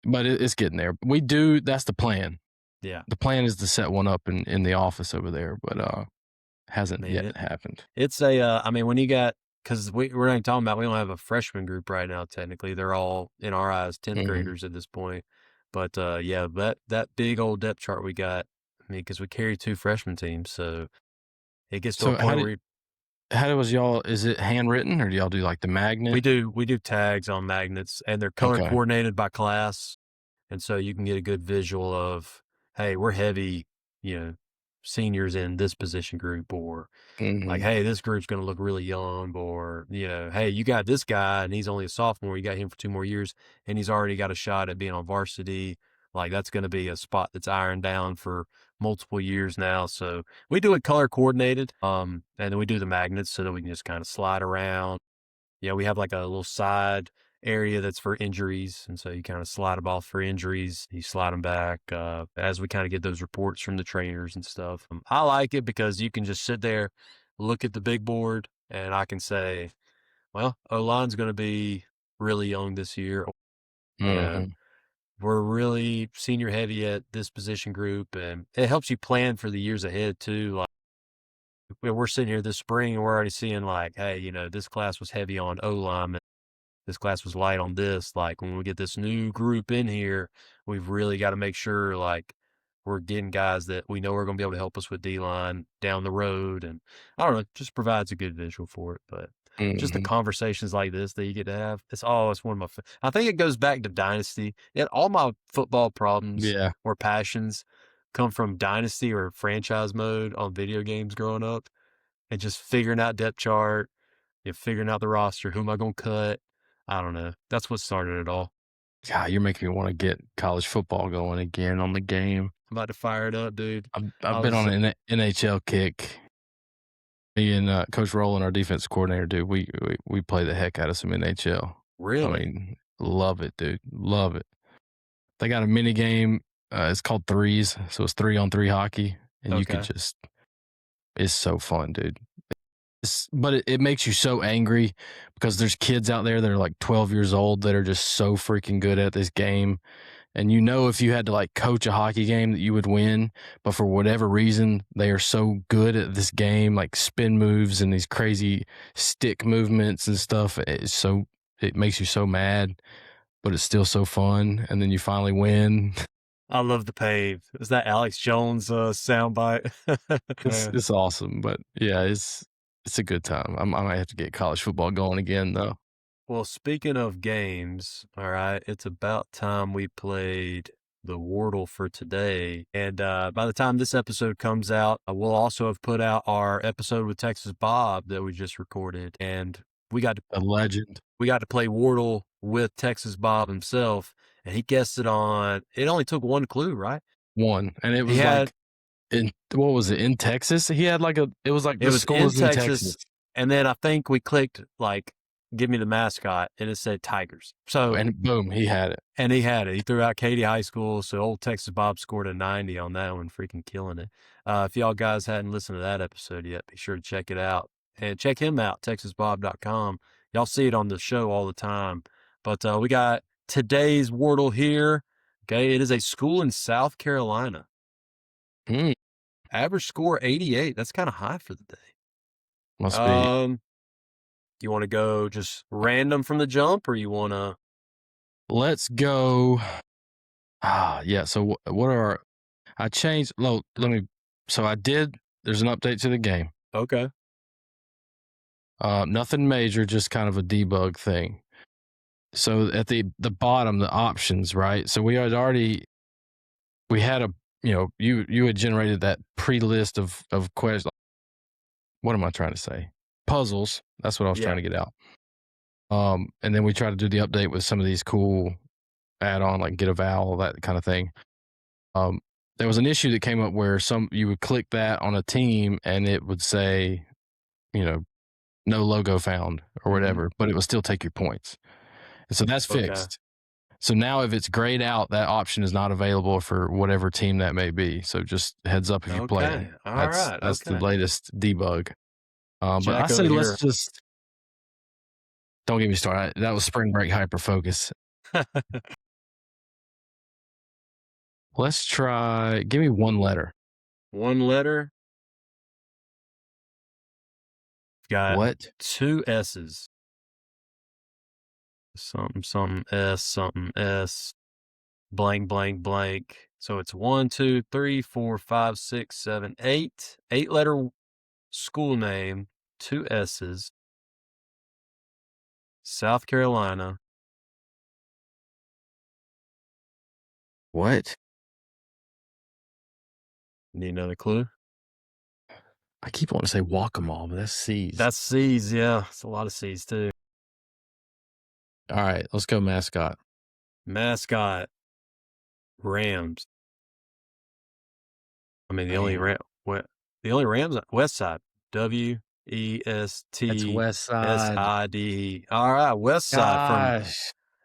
But it's getting there. That's the plan. Yeah. The plan is to set one up in the office over there, but hasn't yet happened. It's when you got, because we're not talking about, we don't have a freshman group right now, technically. They're all, in our eyes, 10th graders at this point. But that big old depth chart we got, because we carry 2 freshman teams, so it gets to a point where how was y'all, is it handwritten, or do y'all do like the magnet? We do tags on magnets, and they're color coordinated by class. And so you can get a good visual of, hey, we're heavy, seniors in this position group, or like, hey, this group's going to look really young, or, hey, you got this guy and he's only a sophomore. You got him for 2 more years and he's already got a shot at being on varsity. Like, that's going to be a spot that's ironed down for multiple years now. So we do it color coordinated. And then we do the magnets so that we can just kind of slide around. We have like a little side area that's for injuries. And so you kind of slide them off for injuries. You slide them back as we kind of get those reports from the trainers and stuff. I like it because you can just sit there, look at the big board, and I can say, well, O-line's going to be really young this year. We're really senior heavy at this position group, and it helps you plan for the years ahead too. Like, we're sitting here this spring and we're already seeing like, hey, this class was heavy on O-line. This class was light on this. Like, when we get this new group in here, we've really got to make sure like we're getting guys that we know are going to be able to help us with D-line down the road. And I don't know, it just provides a good visual for it. But just the conversations like this that you get to have, it's one of my, I think it goes back to Dynasty. And all my football problems or passions come from Dynasty or franchise mode on video games growing up, and just figuring out depth chart, figuring out the roster, who am I going to cut? I don't know. That's what started it all. God, you're making me want to get college football going again on the game. I'm about to fire it up, dude. I've been on an NHL kick. Me and Coach Rowland, our defense coordinator, dude, we play the heck out of some NHL. Really? I mean, love it, dude. Love it. They got a mini game. It's called threes. So it's 3-on-3 hockey. And you could just, it's so fun, dude. But it makes you so angry because there's kids out there that are like 12 years old that are just so freaking good at this game. And if you had to like coach a hockey game that you would win, but for whatever reason, they are so good at this game, like spin moves and these crazy stick movements and stuff. It makes you so mad, but it's still so fun. And then you finally win. I love the pave. Is that Alex Jones soundbite? It's awesome. But yeah, it's a good time. I might have to get college football going again, though. Well, speaking of games, all right, it's about time we played the Wordle for today. And by the time this episode comes out, we'll also have put out our episode with Texas Bob that we just recorded. And we got to, a legend. We got to play Wordle with Texas Bob himself. And he guessed it on, it only took one clue, right? One. And it was what was it, in Texas? He had it was in Texas. And then I think we clicked give me the mascot, and it said Tigers. So, and boom, he had it. And he had it. He threw out Katy High School, so old Texas Bob scored a 90 on that one, freaking killing it. If y'all guys hadn't listened to that episode yet, be sure to check it out. And check him out, texasbob.com. Y'all see it on the show all the time. But we got today's Wordle here. Okay, it is a school in South Carolina. Average score 88. That's kind of high for the day. Must be. You want to go just random from the jump, or you want to? Let's go. Yeah. So what are I changed? Let me. So I did. There's an update to the game. Okay. Nothing major, just kind of a debug thing. So at the bottom, the options, right? So we had you had generated that pre-list of questions. What am I trying to say? Puzzles. That's what I was trying to get out. And then we tried to do the update with some of these cool add-on, like get a vowel, that kind of thing. There was an issue that came up where you would click that on a team and it would say, no logo found or whatever, but it will still take your points. And so that's fixed. So now if it's grayed out, that option is not available for whatever team that may be. So just heads up if you're playing. That's the latest debug. But I say let's just don't get me started. That was spring break hyper focus. Let's try. Give me one letter. One letter. Got what? 2 S's. Something S, blank, blank, blank. So it's 1, 2, 3, 4, 5, 6, 7, 8. 8-letter school name, 2 S's. South Carolina. What? Need another clue? I keep wanting to say Walk-A-Mall, but that's C's. That's C's, yeah. It's a lot of C's, too. All right, let's go mascot. Mascot, Rams. I mean, the only Rams, West Side. W-E-S-T. That's West Side. S-I-D. All right, West Side. From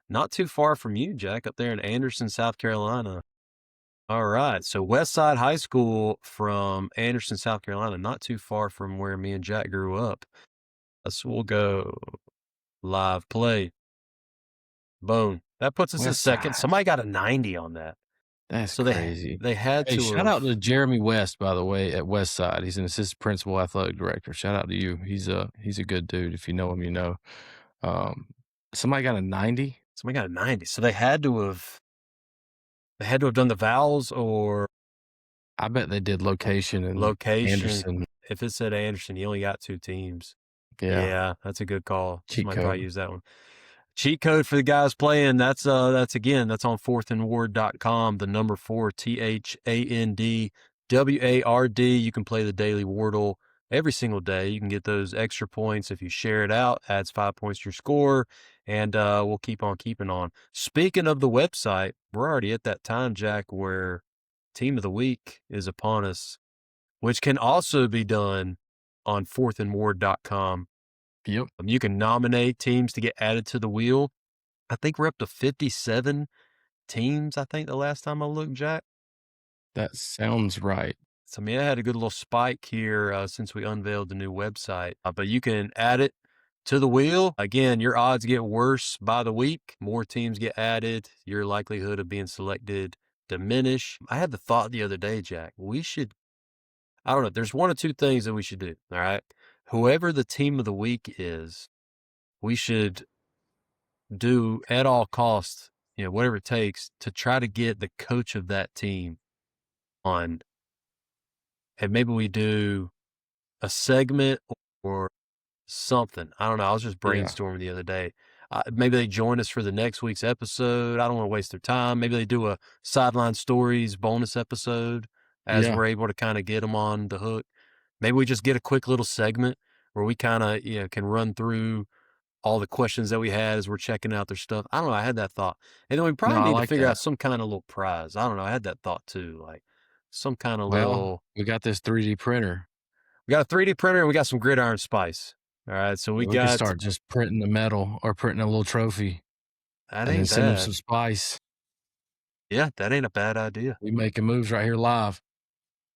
not too far from you, Jack, up there in Anderson, South Carolina. All right, so West Side High School from Anderson, South Carolina, not too far from where me and Jack grew up. So we'll go live play. Boom. That puts us in second. Somebody got a 90 on that. That's so crazy. They had to. Shout out to Jeremy West, by the way, at West Side. He's an assistant principal athletic director. Shout out to you. He's a good dude. If you know him, you know. Somebody got a 90. Somebody got a 90. So they had to have done the vowels, or I bet they did location and Anderson. If it said Anderson, you only got 2 teams. Yeah, that's a good call. Cheat code. Probably use that one. Cheat code for the guys playing. That's on fourthandward.com. The number 4, THANDWARD. You can play the daily Wordle every single day. You can get those extra points if you share it out. Adds 5 points to your score, and we'll keep on keeping on. Speaking of the website, we're already at that time, Jack, where Team of the Week is upon us, which can also be done on fourthandward.com. Yep. You can nominate teams to get added to the wheel. I think we're up to 57 teams, I think, the last time I looked, Jack. That sounds right. So, I mean, I had a good little spike here since we unveiled the new website. But you can add it to the wheel. Again, your odds get worse by the week. More teams get added. Your likelihood of being selected diminish. I had the thought the other day, Jack, I don't know, there's 1 or 2 things that we should do, all right? Whoever the team of the week is, we should do at all costs, whatever it takes to try to get the coach of that team on. And maybe we do a segment or something. I don't know. I was just brainstorming the other day. Maybe they join us for the next week's episode. I don't want to waste their time. Maybe they do a Sideline Stories bonus episode as we're able to kind of get them on the hook. Maybe we just get a quick little segment where we kind of can run through all the questions that we had as we're checking out their stuff. I don't know. I had that thought. And then we probably need to figure out some kind of little prize. I don't know. I had that thought too. Like some kind of little. We got this 3D printer. We got a 3D printer and we got some gridiron spice. All right. So we can start just printing the metal or printing a little trophy. That ain't bad. Send them some spice. Yeah, that ain't a bad idea. We making moves right here live.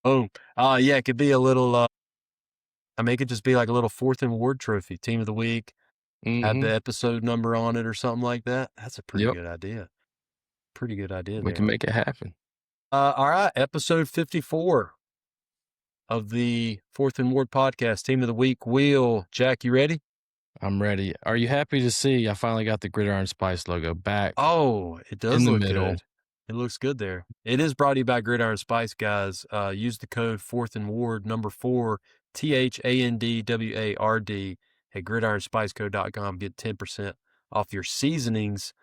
Boom. Yeah, it could be a little, it could just be like a little 4th and Ward trophy, team of the week, have the episode number on it or something like that. That's a pretty good idea. Pretty good idea. We can make it happen. All right, episode 54 of the 4th and Ward podcast, team of the week wheel. Jack, you ready? I'm ready. Are you happy to see I finally got the Gridiron Spice logo back? Oh, it does look middle. Good. It looks good there. It is brought to you by Gridiron Spice, guys. Use the code 4th and Ward, number 4, THANDWARD at gridironspiceco.com. Get 10% off your seasonings.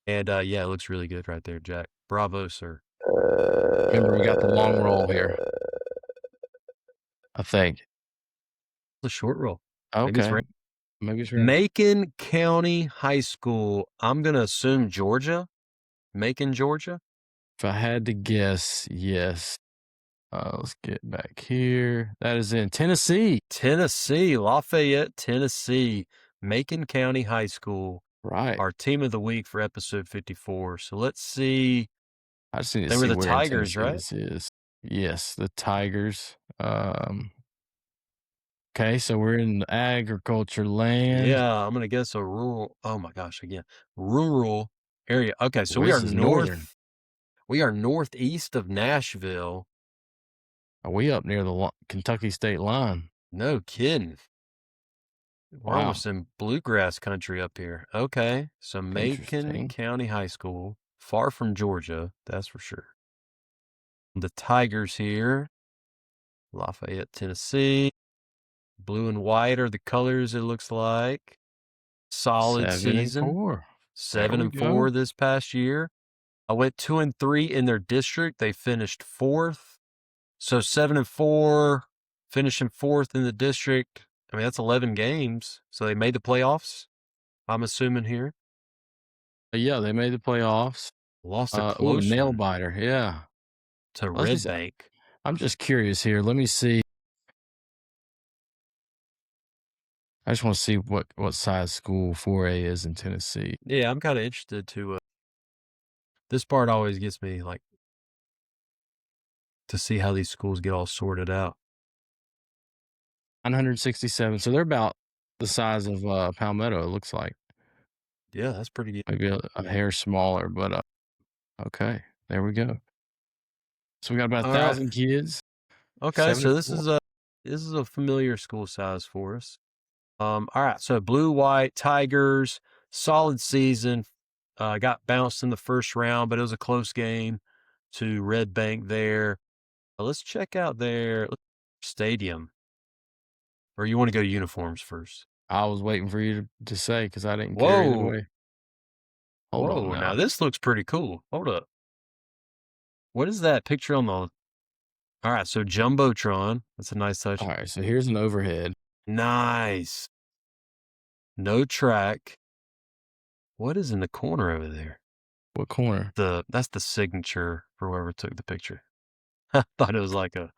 And it looks really good right there, Jack. Bravo, sir. Remember, we got the long roll here. I think. It's a short roll. Okay. Maybe it's right. Macon County High School. I'm going to assume Georgia. Macon, Georgia? If I had to guess, yes. Let's get back here. That is in Tennessee. Tennessee, Lafayette, Tennessee, Macon County High School. Right. Our team of the week for episode 54. So let's see. I just need to They see were the where Tigers, in Tennessee right? this is. Yes, the Tigers. Okay, so we're in agriculture land. Yeah, I'm gonna guess a rural. Oh my gosh, again, rural area. Okay, so we This are is north. northern. We are northeast of Nashville. Are we up near the Kentucky state line? No kidding. We're Wow. almost in bluegrass country up here. Okay, so Macon Interesting. County High School, far from Georgia, that's for sure. The Tigers here, Lafayette, Tennessee. Blue and white are the colors, it looks like. Solid 7-4. 7-4 this past year. I went 2-3 in their district. They finished 4th. So 7-4, finishing 4th in the district. I mean, that's 11 games. So they made the playoffs, I'm assuming here. Yeah, they made the playoffs. Lost a close nail one biter. Yeah. to Red Bank. I'm just curious here. Let me see. I just want to see what size school 4A is in Tennessee. Yeah, I'm kind of interested to. This part always gets me, like, to see how these schools get all sorted out. 967. So they're about the size of Palmetto, it looks like. Yeah, that's pretty good. Maybe a hair smaller, but okay. There we go. So we got about 1,000 kids. Okay, so this is a familiar school size for us. All right, so blue, white, Tigers, solid season. Got bounced in the first round, but it was a close game to Red Bank there. Let's check out their stadium. Or you want to go uniforms first? I was waiting for you to say because I didn't care either way. Hold on now this looks pretty cool. Hold up. What is that picture on the... All right, so Jumbotron. That's a nice touch. All right, so here's an overhead. Nice. No track. What is in the corner over there? What corner? That's the signature for whoever took the picture. I thought it was like a...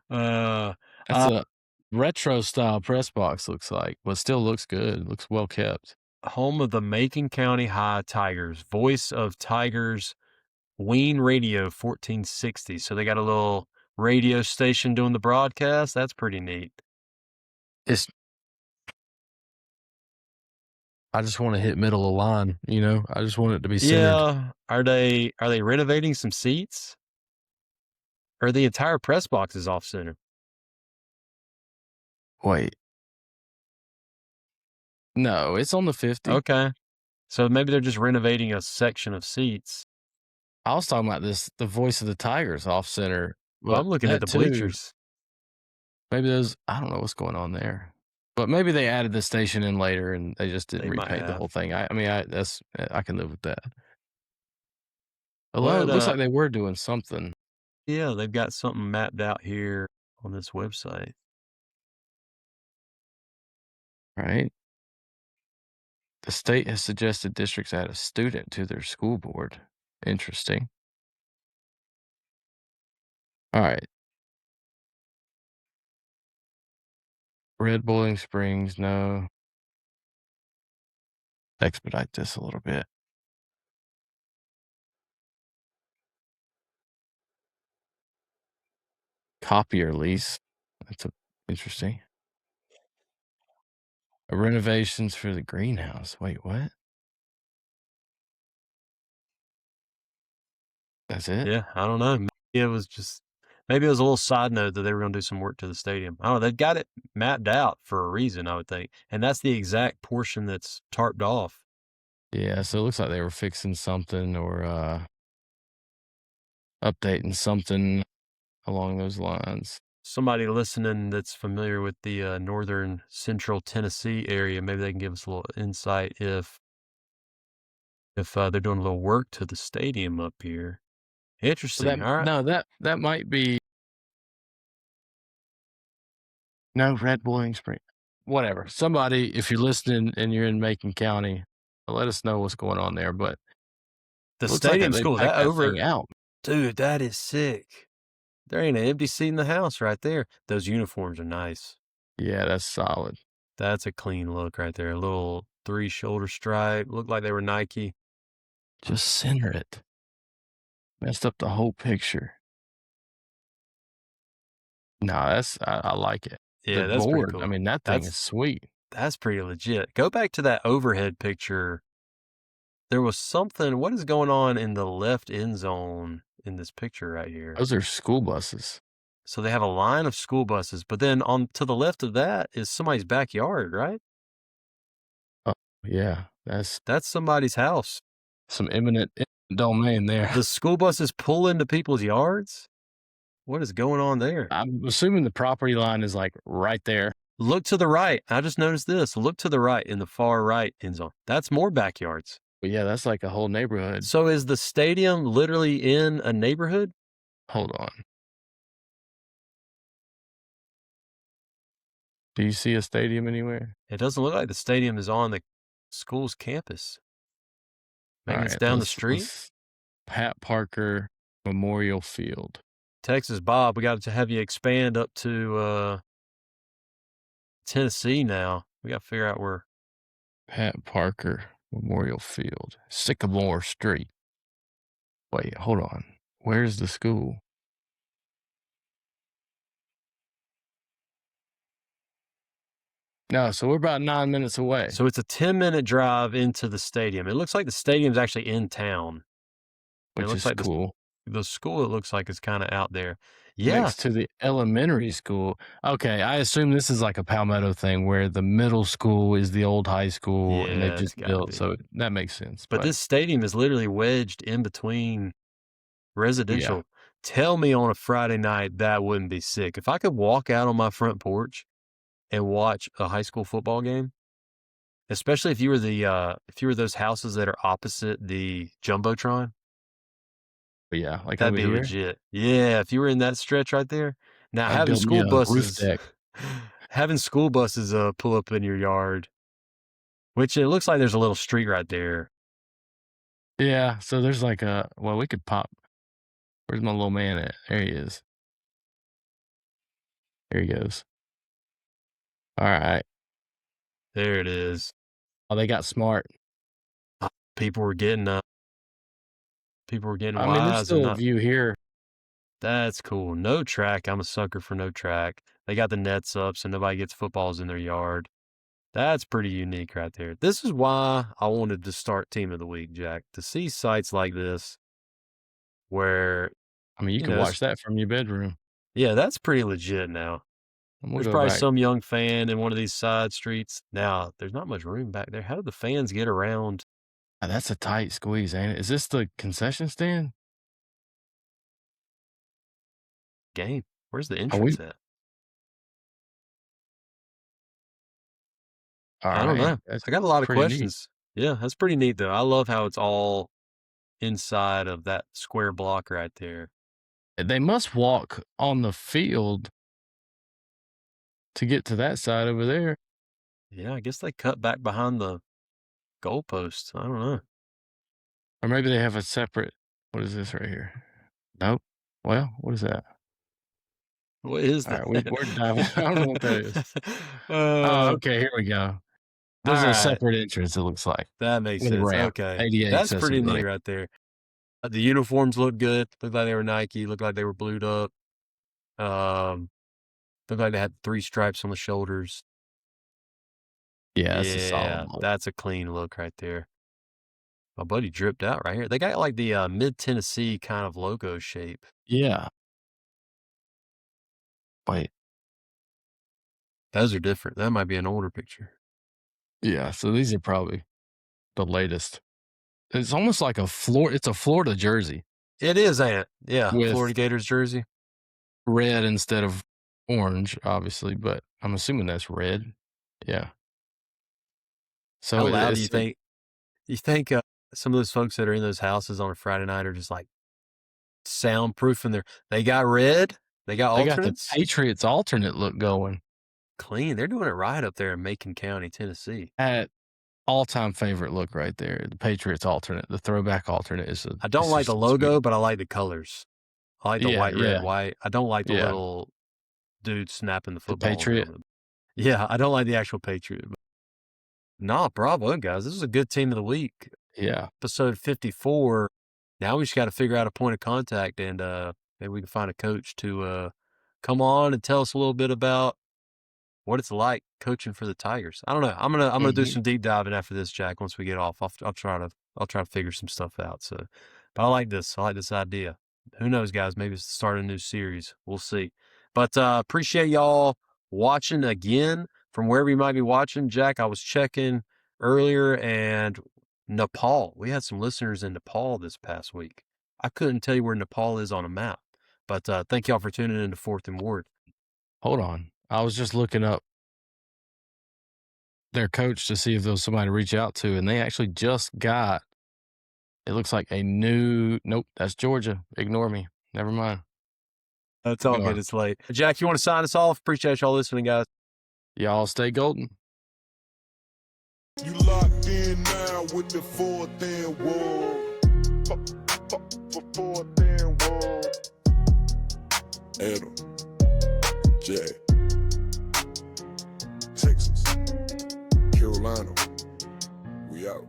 That's a retro style press box, looks like, but still looks good. Looks well kept. Home of the Macon County High Tigers. Voice of Tigers, Ween Radio 1460. So they got a little radio station doing the broadcast. That's pretty neat. I just want to hit middle of line, you know? I just want it to be centered. Yeah. Are they renovating some seats? Or the entire press box is off center? Wait. No, it's on the 50. Okay. So maybe they're just renovating a section of seats. I was talking about the voice of the Tigers off center. Well, I'm looking at the bleachers. Maybe those, I don't know what's going on there. But maybe they added the station in later and they just didn't repaint the whole thing. I can live with that. Although it looks like they were doing something. Yeah, they've got something mapped out here on this website. Right. The state has suggested districts add a student to their school board. Interesting. All right. Red Boiling Springs, no. Expedite this a little bit. Copier lease. That's interesting. Renovations for the greenhouse. Wait, what? That's it? Yeah, I don't know. Maybe it was a little side note that they were going to do some work to the stadium. I don't know. They've got it mapped out for a reason, I would think. And that's the exact portion that's tarped off. Yeah, so it looks like they were fixing something or updating something along those lines. Somebody listening that's familiar with the northern central Tennessee area, maybe they can give us a little insight if they're doing a little work to the stadium up here. Interesting. All right. No, that might be. No, Red Boiling Spring. Whatever. Somebody, if you're listening and you're in Macon County, let us know what's going on there. But the stadium's cool. That over out. Dude, that is sick. There ain't an empty seat in the house right there. Those uniforms are nice. Yeah, that's solid. That's a clean look right there. A little 3 shoulder stripe. Looked like they were Nike. Just center it. Messed up the whole picture. No, I like it. Yeah, the that's board, pretty cool. I mean, that thing is sweet. That's pretty legit. Go back to that overhead picture. There was something. What is going on in the left end zone in this picture right here? Those are school buses. So they have a line of school buses, but then on to the left of that is somebody's backyard, right? Oh, yeah, that's somebody's house. some eminent domain there. The school buses pull into people's yards? What is going on there? I'm assuming the property line is like right there. Look to the right. I just noticed this. Look to the right in the far right end zone. That's more backyards. But yeah, that's like a whole neighborhood. So is the stadium literally in a neighborhood? Hold on. Do you see a stadium anywhere? It doesn't look like the stadium is on the school's campus. Maybe it's down the street? Pat Parker Memorial Field. Texas Bob, we got to have you expand up to Tennessee now. We got to figure out where. Pat Parker Memorial Field. Sycamore Street. Wait, hold on. Where's the school? No, so we're about 9 minutes away. So it's a 10-minute drive into the stadium. It looks like the stadium's actually in town. Which is cool. The school, it looks like, is kind of out there. Yeah. Next to the elementary school. Okay, I assume this is like a Palmetto thing where the middle school is the old high school and they've just built. So that makes sense. But this stadium is literally wedged in between residential. Yeah. Tell me on a Friday night that wouldn't be sick. If I could walk out on my front porch and watch a high school football game, especially if you were those houses that are opposite the Jumbotron. Yeah, like that'd be over here? legit. Yeah, if you were in that stretch right there. Now having build me school a roof buses, deck. having school buses pull up in your yard, which it looks like there's a little street right there. Yeah, so there's like we could pop. Where's my little man at? There he is. There he goes. All right. There it is. Oh, they got smart. People were getting wise. I mean, there's still a view here. That's cool. No track. I'm a sucker for no track. They got the nets up so nobody gets footballs in their yard. That's pretty unique right there. This is why I wanted to start Team of the Week, Jack, to see sites like this where... I mean, you can watch that from your bedroom. Yeah, that's pretty legit now. There's probably some young fan in one of these side streets. Now, there's not much room back there. How do the fans get around? That's a tight squeeze, ain't it? Is this the concession stand? Game. Where's the entrance at? I don't know. I got a lot of questions. Neat. Yeah, that's pretty neat, though. I love how it's all inside of that square block right there. They must walk on the field to get to that side over there. Yeah, I guess they cut back behind the goalposts. I don't know. Or maybe they have a separate... What is this right here? Nope. Well, what is that? What is that? All right, we're diving. I don't know what that is. Okay, here we go. There's a separate entrance, it looks like. That makes sense. Okay. That's pretty neat right there. The uniforms look good. Looked like they were Nike. Looked like they were blued up. Looked like they had 3 stripes on the shoulders. Yeah, that's a solid look. That's a clean look right there. My buddy dripped out right here. They got like the mid-Tennessee kind of logo shape. Yeah. Wait. Those are different. That might be an older picture. Yeah, so these are probably the latest. It's almost like it's a Florida jersey. It is, ain't it? Yeah, Florida Gators jersey. Red instead of orange, obviously, but I'm assuming that's red. Yeah. So how loud do you think? You think some of those folks that are in those houses on a Friday night are just like soundproofing they got red? They got alternates? The Patriots alternate look going. Clean. They're doing it right up there in Macon County, Tennessee. At all-time favorite look right there. The Patriots alternate, the throwback alternate is. I don't like the logo, but I like the colors. I like the white, red, yeah. white. I don't like the Yeah. little dude snapping the The football. Patriot. Yeah, I don't like the actual Patriot. Nah, bravo, guys. This is a good team of the week. Yeah. Episode 54. Now we just got to figure out a point of contact, and maybe we can find a coach to come on and tell us a little bit about what it's like coaching for the Tigers. I don't know. I'm gonna do some deep diving after this, Jack. Once we get off, I'll try to figure some stuff out. So, but I like this. I like this idea. Who knows, guys? Maybe it's the start of a new series. We'll see. But appreciate y'all watching again from wherever you might be watching. Jack, I was checking earlier, and Nepal. We had some listeners in Nepal this past week. I couldn't tell you where Nepal is on a map. But thank y'all for tuning in to Fourth and Word. Hold on. I was just looking up their coach to see if there was somebody to reach out to, and they actually just got, it looks like a new, nope, that's Georgia. Ignore me. Never mind. That's all good. It's late. Jack, you want to sign us off? Appreciate y'all listening, guys. Y'all stay golden. You locked in now with the Fourth and Word. Fourth and Word. Adam, Jay, Texas, Carolina, we out.